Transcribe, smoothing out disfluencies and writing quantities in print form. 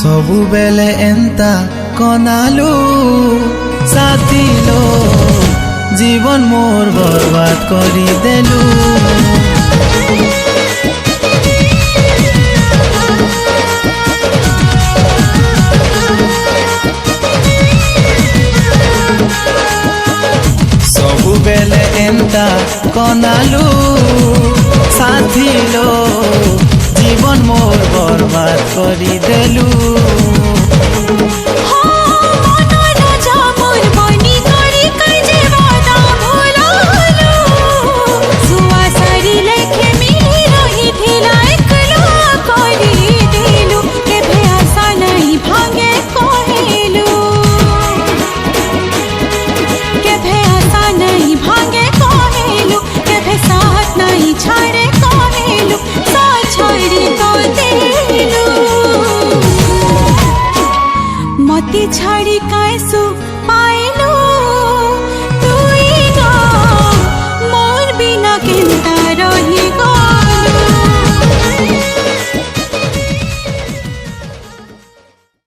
सबु बेले एंता कनालू साथी लो जीवन मोर बर्बाद करी देलू। सबु बेले एंता कनालू साथी लो जीवन मोर बर्बाद करी देलू। छाड़ी कैसु पाए